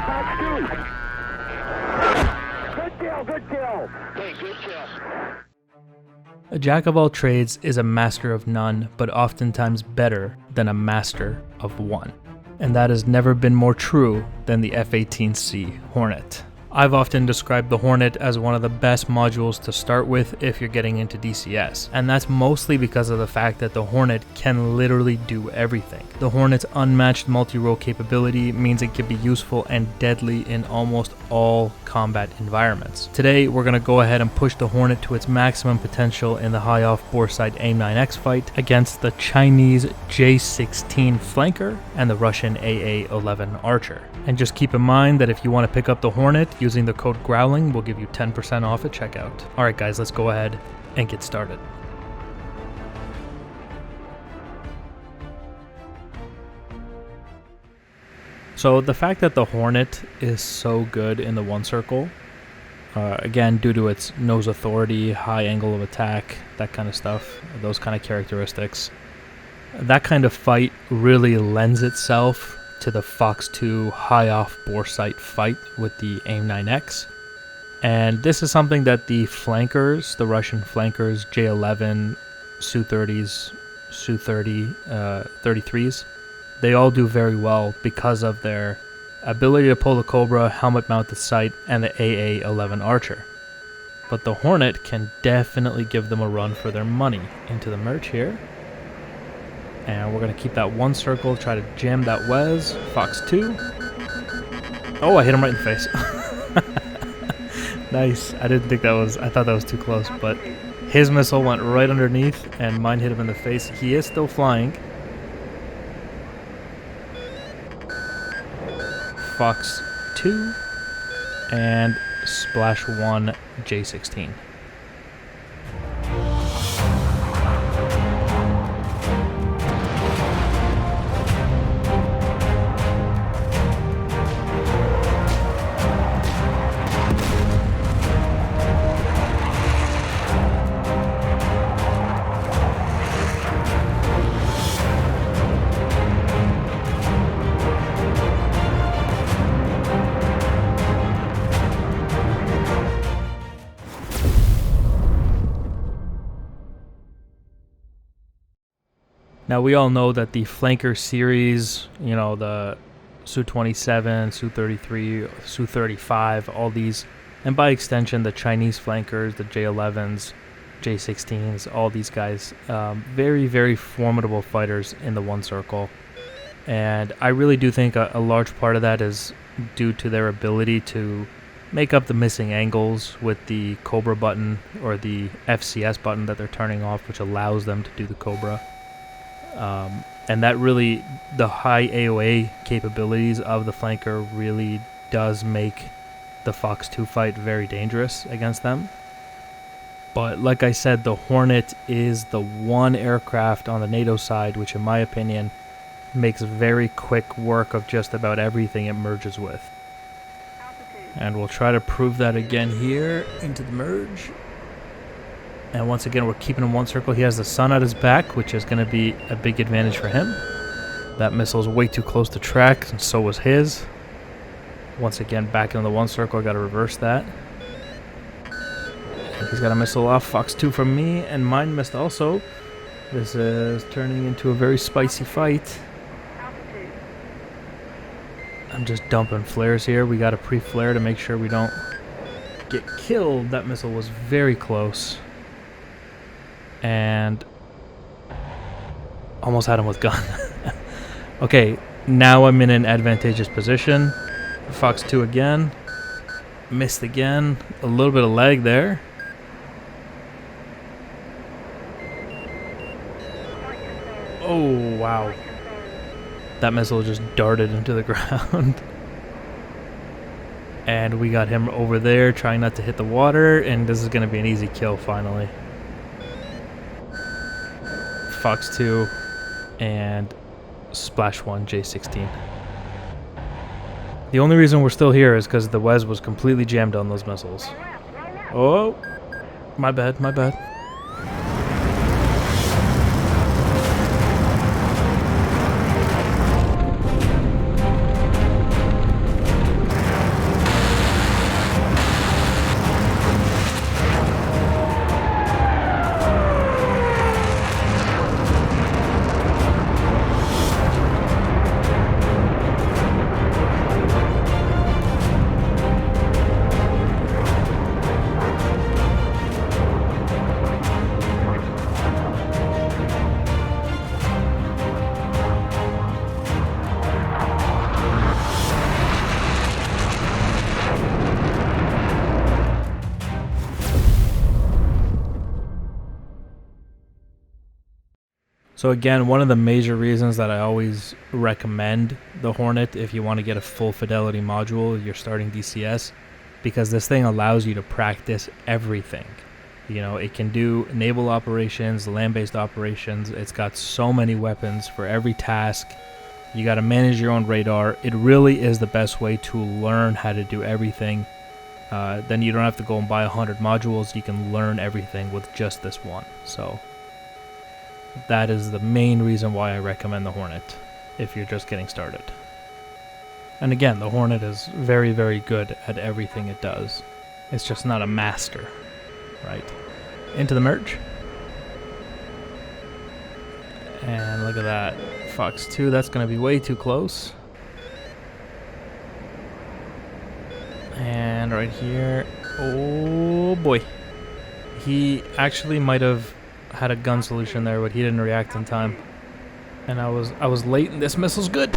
Good kill, good kill. Hey, good kill. A jack of all trades is a master of none, but oftentimes better than a master of one. And that has never been more true than the F-18C Hornet. I've often described the Hornet as one of the best modules to start with if you're getting into DCS, and that's mostly because of the fact that the Hornet can literally do everything. The Hornet's unmatched multi-role capability means it can be useful and deadly in almost all combat environments. Today we're going to go ahead and push the Hornet to its maximum potential in the high off-bore sight AIM-9X fight against the Chinese J-16 flanker and the Russian AA-11 archer. And just keep in mind that if you want to pick up the Hornet, using the code GROWLING will give you 10% off at checkout. Alright guys, let's go ahead and get started. So the fact that the Hornet is so good in the one circle, again due to its nose authority, high angle of attack, that kind of stuff, those kind of characteristics, that kind of fight really lends itself to the Fox 2 high off bore sight fight with the AIM-9X. And this is something that the flankers, the Russian flankers, J11, Su-30s, Su-30, 33s, they all do very well because of their ability to pull the Cobra, helmet mounted sight, and the AA-11 Archer. But the Hornet can definitely give them a run for their money. Into the merge here. And we're going to keep that one circle, try to jam that Wes. Fox 2. Oh, I hit him right in the face. Nice. I didn't think that was, I thought that was too close, but his missile went right underneath and mine hit him in the face. He is still flying. Fox 2 and Splash 1 J-16. Now we all know that the flanker series, you know, the Su-27, Su-33, Su-35, all these, and by extension the Chinese flankers, the J-11s, J-16s, all these guys, very, very formidable fighters in the one circle. And I really do think a large part of that is due to their ability to make up the missing angles with the Cobra button or the FCS button that they're turning off, which allows them to do the Cobra. And that really, the high AOA capabilities of the flanker really does make the Fox 2 fight very dangerous against them. But like I said, the Hornet is the one aircraft on the NATO side which in my opinion makes very quick work of just about everything it merges with. And we'll try to prove that again here into the merge. And once again, we're keeping him one circle. He has the sun at his back, which is going to be a big advantage for him. That missile is way too close to track, and so was his. Once again, back into the one circle. I got to reverse that. He's got a missile off. Fox 2 from me, and mine missed also. This is turning into a very spicy fight. I'm just dumping flares here. We got a pre-flare to make sure we don't get killed. That missile was very close. And almost had him with gun. Okay, now I'm in an advantageous position. Fox 2 again. Missed again. A little bit of lag there. Oh, wow. That missile just darted into the ground. And we got him over there trying not to hit the water, and this is going to be an easy kill finally. Fox 2 and Splash 1 J-16. The only reason we're still here is because the Wes was completely jammed on those missiles. Oh, my bad, my bad. So again, one of the major reasons that I always recommend the Hornet if you want to get a full fidelity module, you're starting DCS, because this thing allows you to practice everything. You know, it can do naval operations, land-based operations. It's got so many weapons for every task. You got to manage your own radar. It really is the best way to learn how to do everything. Then you don't have to go and buy 100 modules. You can learn everything with just this one. So that is the main reason why I recommend the Hornet if you're just getting started. And again, the Hornet is very, very good at everything it does. It's just not a master, right? Into the merge. And look at that. Fox 2, that's going to be way too close. And right here, oh boy. He actually might have had a gun solution there, but he didn't react in time. And I was late, and this missile's good.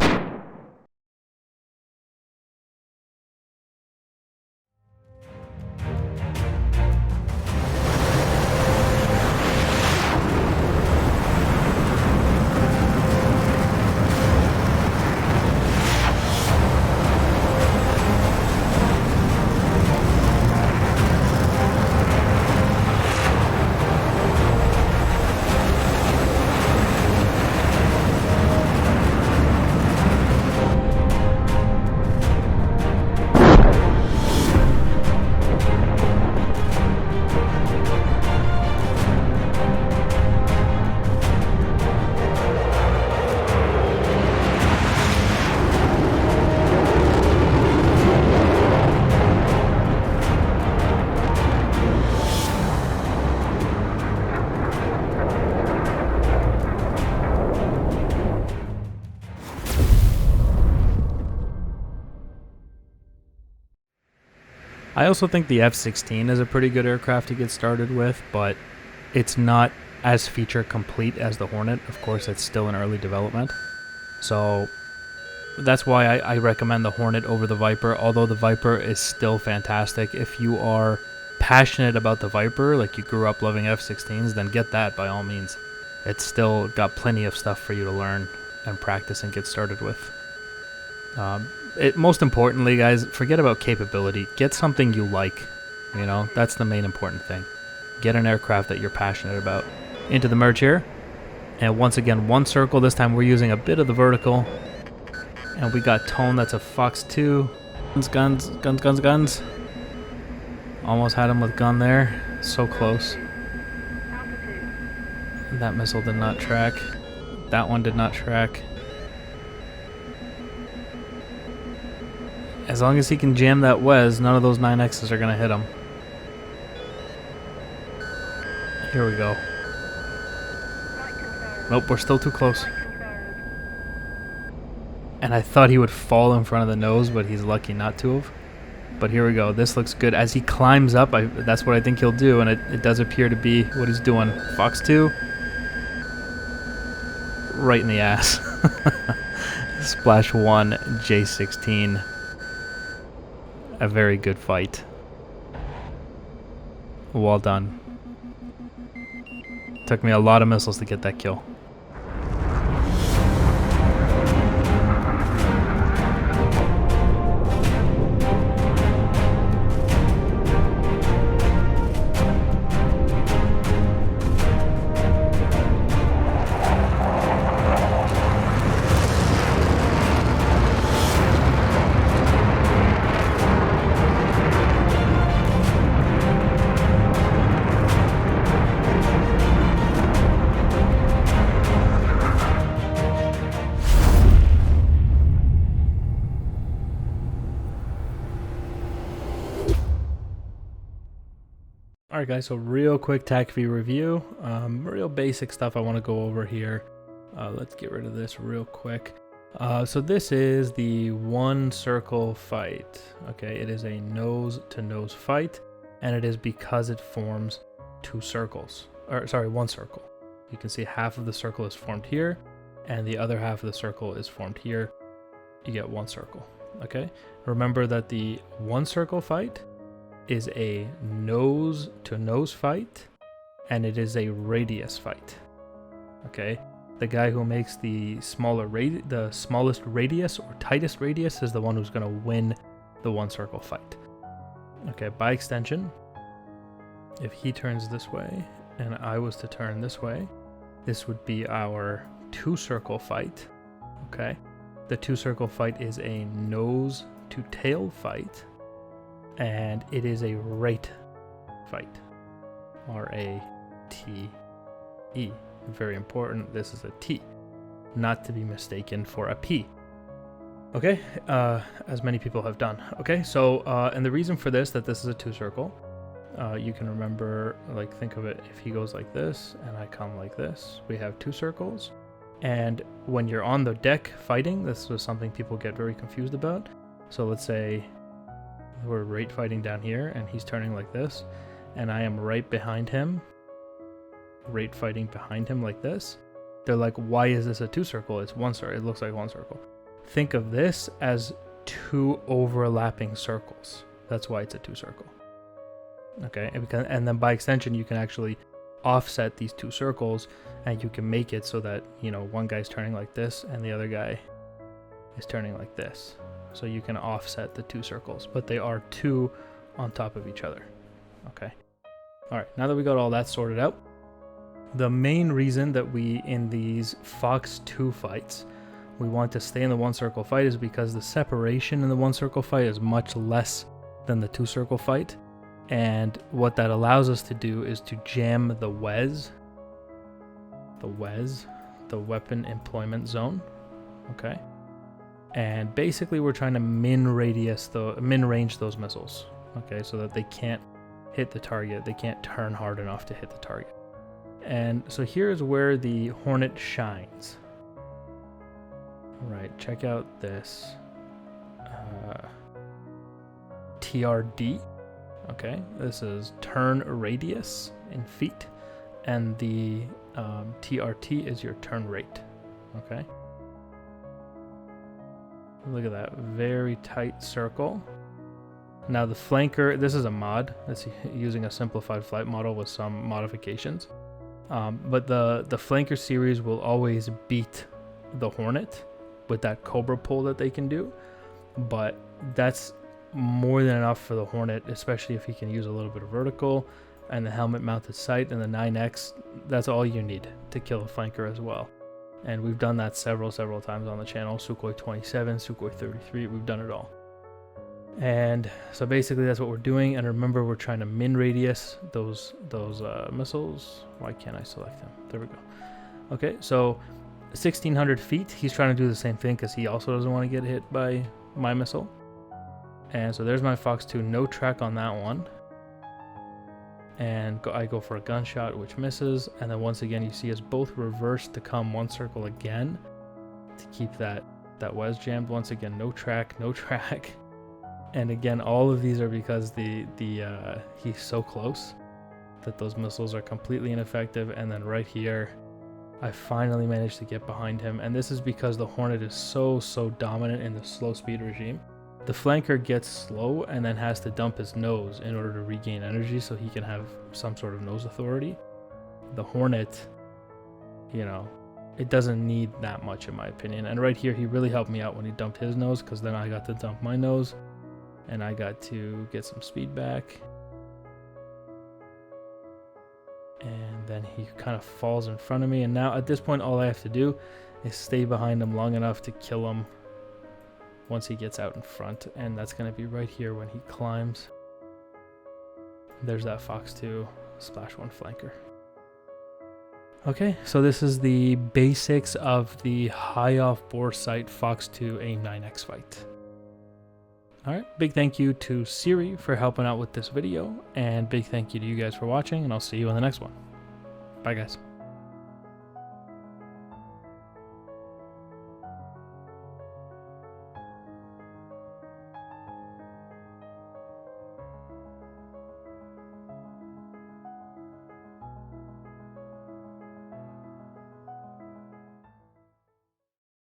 I also think the F-16 is a pretty good aircraft to get started with, but it's not as feature complete as the Hornet. Of course, it's still in early development. So that's why I recommend the Hornet over the Viper, although the Viper is still fantastic. If you are passionate about the Viper, like you grew up loving F-16s, then get that by all means. It's still got plenty of stuff for you to learn and practice and get started with. Most importantly, guys, forget about capability. Get something you like. You know, that's the main important thing. Get an aircraft that you're passionate about. Into the merge here. And once again, one circle. This time we're using a bit of the vertical. And we got Tone, that's a Fox 2. Guns. Almost had him with gun there. So close. That missile did not track. That one did not track. As long as he can jam that Wes, none of those 9Xs are going to hit him. Here we go. Nope, we're still too close. And I thought he would fall in front of the nose, but he's lucky not to have. But here we go. This looks good. As he climbs up, that's what I think he'll do, and it does appear to be what he's doing. Fox 2. Right in the ass. Splash 1, J-16. A very good fight. Well done. Took me a lot of missiles to get that kill. Alright guys, so real quick TACV review, real basic stuff I want to go over here. Let's get rid of this real quick. So this is the one circle fight. Okay, it is a nose to nose fight, and it is because it forms two circles, or sorry, one circle. You can see half of the circle is formed here, and the other half of the circle is formed here. You get one circle. Okay, remember that the one circle fight is a nose to nose fight, and it is a radius fight. Okay, The guy who makes the smallest radius or tightest radius is the one who's going to win the one circle fight. Okay, by extension, if he turns this way and I was to turn this way, this would be our two circle fight. Okay, the two circle fight is a nose to tail fight, and it is a rate fight. R-A-T-E. Very important, this is a T, not to be mistaken for a P. Okay, as many people have done. Okay, so, and the reason for this, that this is a two circle, you can remember, like, think of it, if he goes like this, and I come like this, we have two circles, and when you're on the deck fighting, this was something people get very confused about. So let's say we're rate fighting down here, and he's turning like this, and I am right behind him, rate fighting behind him like this. They're like, why is this a two circle? It's one circle. It looks like one circle. Think of this as two overlapping circles. That's why it's a two circle. Okay, and then by extension, you can actually offset these two circles, and you can make it so that, you know, one guy's turning like this and the other guy is turning like this. So you can offset the two circles, but they are two on top of each other. Okay. All right, now that we got all that sorted out, the main reason that we, in these Fox 2 fights, we want to stay in the one circle fight is because the separation in the one circle fight is much less than the two circle fight. And what that allows us to do is to jam the WEZ, the weapon employment zone. Okay. And basically we're trying to min range those missiles. Okay, so that they can't hit the target, they can't turn hard enough to hit the target. And so here's where the Hornet shines. Right, check out this TRD. Okay, this is turn radius in feet, and the TRT is your turn rate. Okay, look at that, very tight circle. Now the flanker, this is a mod. It's using a simplified flight model with some modifications. But the flanker series will always beat the Hornet with that Cobra pull that they can do. But that's more than enough for the Hornet, especially if he can use a little bit of vertical and the helmet mounted sight and the 9X. That's all you need to kill a flanker as well. And we've done that several times on the channel. Sukhoi 27, Sukhoi 33, we've done it all. And so basically that's what we're doing. And remember, we're trying to min radius those missiles. Why can't I select them? There we go. Okay, so 1,600 feet. He's trying to do the same thing because he also doesn't want to get hit by my missile. And so there's my Fox 2, no track on that one. And I go for a gunshot, which misses. And then once again, you see us both reverse to come one circle again to keep that WEZ jammed. Once again, no track. And again, all of these are because he's so close that those missiles are completely ineffective. And then right here, I finally managed to get behind him. And this is because the Hornet is so dominant in the slow speed regime. The flanker gets slow and then has to dump his nose in order to regain energy so he can have some sort of nose authority. The Hornet, you know, it doesn't need that much in my opinion. And right here, he really helped me out when he dumped his nose, because then I got to dump my nose and I got to get some speed back. And then he kind of falls in front of me. And now at this point, all I have to do is stay behind him long enough to kill him once he gets out in front. And that's going to be right here when he climbs. There's that Fox 2 Splash 1 flanker. Okay, so this is the basics of the high off bore sight Fox 2 AIM-9X fight. Alright, big thank you to Siri for helping out with this video, and big thank you to you guys for watching, and I'll see you in the next one. Bye guys.